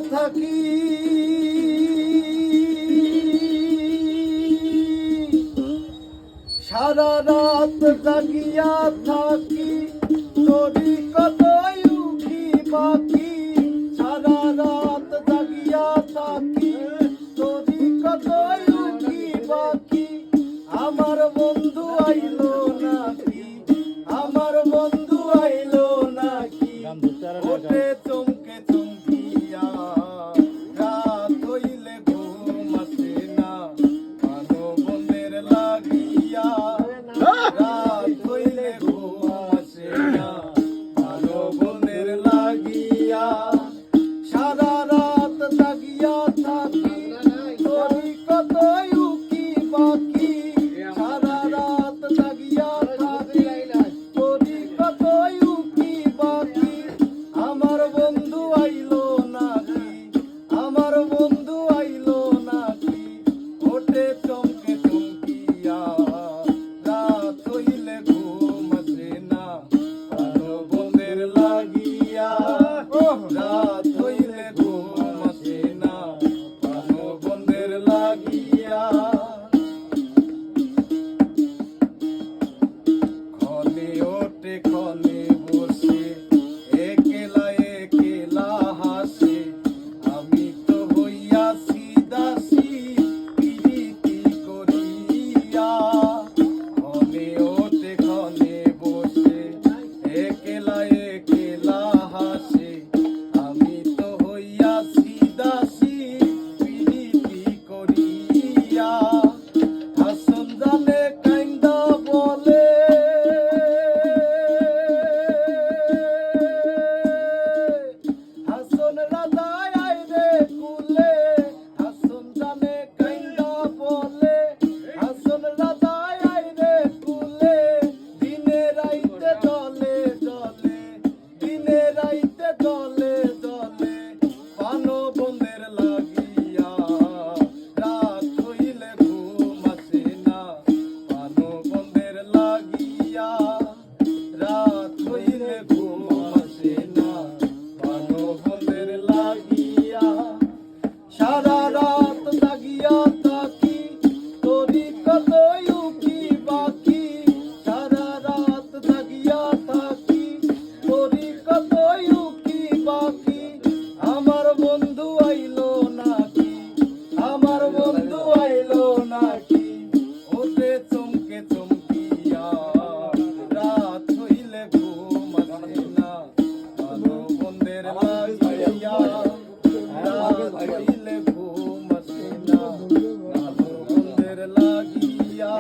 থাকি সারা রাত জাগিয়া থাকি তোরি কতই উঠি বাকি সারা রাত জাগিয়া থাকি তোরি কতই উঠি বাকি আমার বন্ধু আইলো নাকি আমার বন্ধু আইলো নাকি ওঠে চমকে চমকিয়া রাত হইলে ঘুম আসে না ভালো বন্ধের লাগিয়া রাত হইলে ঘুম আসে না ভালো বন্ধের লাগিয়া সারা রাত জাগিয়া থাকি তোরি কতই উকি বাকি সারা রাত জাগিয়া থাকি তোরি কতই উকি বাকি আমার বন্ধু আইলো নাকি আমার বন্ধু আইলো নাকি ওঠে চমকে চমকিয়া রাত হইলে ঘুম আসে না ভালো বন্ধের লাগিয়া রাত হইলে ঘুম আসে না ভালো বন্ধের লাগিয়া খনে ওঠে খনে বসে একলা একলা হাসে আমি তো হইয়াছি দাসী প্রীতি করিয়া খনে ওঠে খনে বসে একলা একলা হাসে আমি তো হইয়াছি দাসী প্রীতি করিয়া হাসন জানে কাইন্দা বলে হাসন রাজা আইরে কুলে হাসন জানে কাইন্দা বলে হাসন রাজা আইরে কুলে দিনে রাইতে জলে জলে দিনে রাইতে জলে জলে পানো বন্ধের লাগিয়া রাত হইলে ঘুম আসে না পানো বন্ধের লাগিয়া রাত হইলে ঘুম আসে না পানো বন্ধের লাগিয়া সারা রাত জাগিয়া থাকি তোরি কতই উকি বাকি সারা রাত জাগিয়া থাকি তোরি কতই উকি বাকি আমার বন্ধু আইলো নাকি আমার বন্ধু আইলো নাকি ওঠে চমকে চমকিয়া রাত হইলে ঘুম আসে না ভালো বন্ধের লাগিয়া রাত হইলে ঘুম আসে না ভালো বন্ধের লাগিয়া